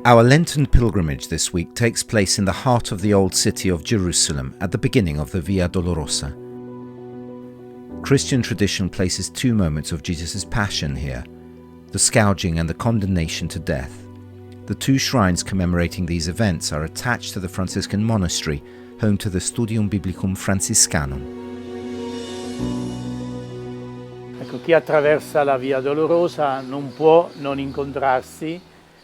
Our Lenten pilgrimage this week takes place in the heart of the old city of Jerusalem at the beginning of the Via Dolorosa. Christian tradition places two moments of Jesus' passion here, the scourging and the condemnation to death. The two shrines commemorating these events are attached to the Franciscan monastery, home to the Studium Biblicum Franciscanum. Chi attraversa la Via Dolorosa non può non incontrarsi.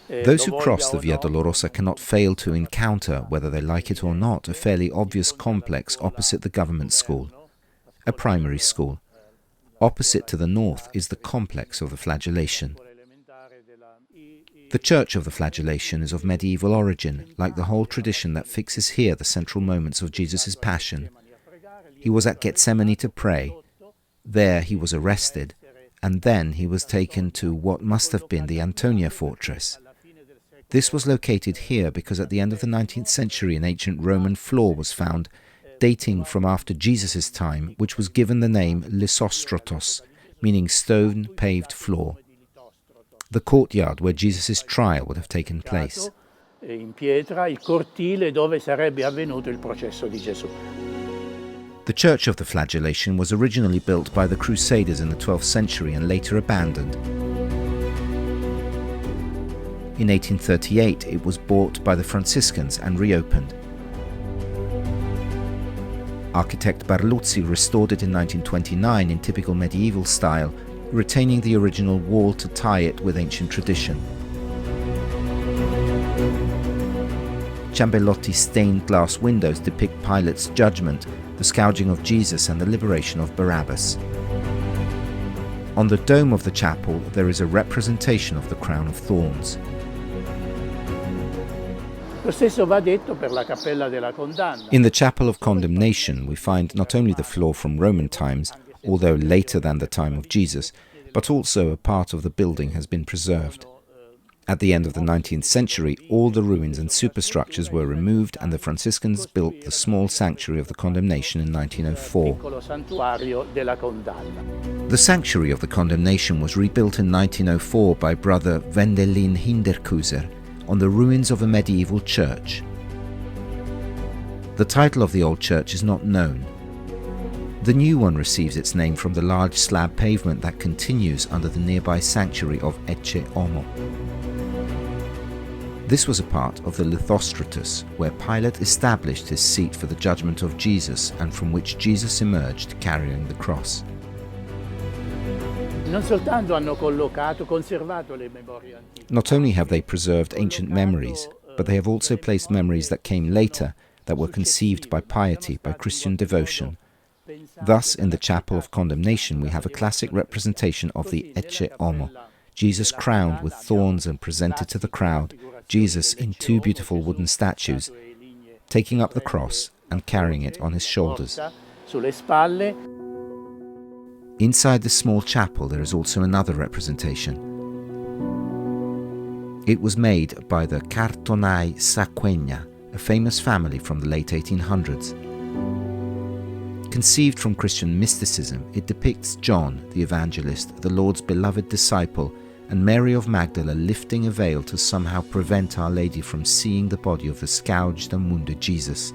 Those who cross the Via Dolorosa cannot fail to encounter, whether they like it or not, a fairly obvious complex opposite the government school, a primary school. Opposite to the north is the complex of the Flagellation. The Church of the Flagellation is of medieval origin, like the whole tradition that fixes here the central moments of Jesus' passion. He was at Gethsemane to pray. There he was arrested, and then he was taken to what must have been the Antonia fortress. This was located here because at the end of the 19th century an ancient Roman floor was found, dating from after Jesus' time, which was given the name Lysostrotos, meaning stone-paved floor. The courtyard where Jesus' trial would have taken place. In pietra il cortile dove sarebbe avvenuto il processo di Gesù. The Church of the Flagellation was originally built by the Crusaders in the 12th century and later abandoned. In 1838 it was bought by the Franciscans and reopened. Architect Barluzzi restored it in 1929 in typical medieval style, retaining the original wall to tie it with ancient tradition. Ciambellotti's stained glass windows depict Pilate's judgment, the scourging of Jesus and the liberation of Barabbas. On the dome of the chapel there is a representation of the crown of thorns. Lo stesso va detto per la cappella della condanna. In the chapel of condemnation we find not only the floor from Roman times, although later than the time of Jesus, but also a part of the building has been preserved. At the end of the 19th century, all the ruins and superstructures were removed and the Franciscans built the small sanctuary of the condemnation in 1904. The sanctuary of the condemnation was rebuilt in 1904 by Brother Wendelin Hinderkuser on the ruins of a medieval church. The title of the old church is not known. The new one receives its name from the large slab pavement that continues under the nearby sanctuary of Ecce Homo. This was a part of the Lithostrotus, where Pilate established his seat for the judgment of Jesus and from which Jesus emerged carrying the cross. Not only have they preserved ancient memories, but they have also placed memories that came later, that were conceived by piety, by Christian devotion. Thus, in the chapel of condemnation, we have a classic representation of the Ecce Homo, Jesus crowned with thorns and presented to the crowd, Jesus in two beautiful wooden statues, taking up the cross and carrying it on his shoulders. Inside the small chapel there is also another representation. It was made by the Cartonai Sacquegna, a famous family from the late 1800s. Conceived from Christian mysticism, it depicts John, the evangelist, the Lord's beloved disciple, and Mary of Magdala lifting a veil to somehow prevent Our Lady from seeing the body of the scourged and wounded Jesus.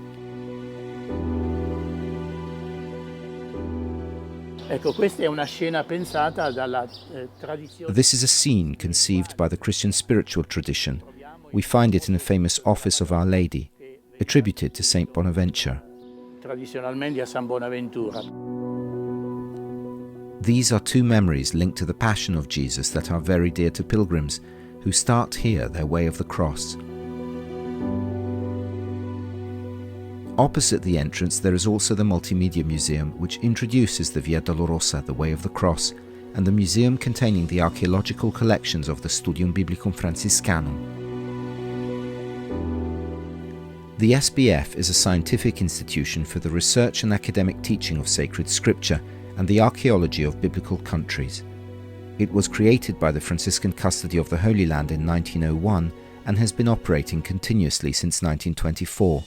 This is a scene conceived by the Christian spiritual tradition. We find it in a famous office of Our Lady, attributed to Saint Bonaventure. These are two memories linked to the Passion of Jesus that are very dear to pilgrims, who start here their way of the cross. Opposite the entrance there is also the Multimedia Museum, which introduces the Via Dolorosa, the Way of the Cross, and the museum containing the archaeological collections of the Studium Biblicum Franciscanum. The SBF is a scientific institution for the research and academic teaching of sacred scripture and the archaeology of biblical countries. It was created by the Franciscan Custody of the Holy Land in 1901 and has been operating continuously since 1924.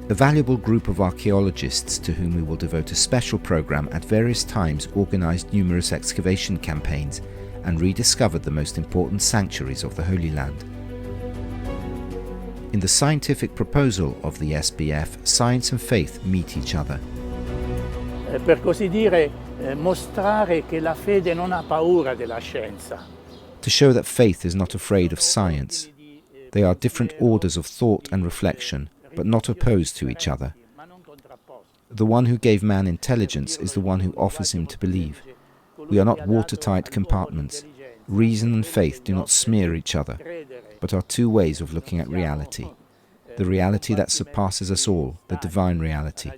A valuable group of archaeologists to whom we will devote a special program at various times organized numerous excavation campaigns and rediscovered the most important sanctuaries of the Holy Land. In the scientific proposal of the SBF, science and faith meet each other. Per così dire, mostrare che la fede non ha paura della scienza. To show that faith is not afraid of science. They are different orders of thought and reflection, but not opposed to each other. The one who gave man intelligence is the one who offers him to believe. We are not watertight compartments. Reason and faith do not smear each other, but are two ways of looking at reality. The reality that surpasses us all, the divine reality,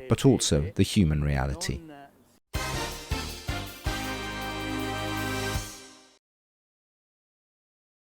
but also the human reality.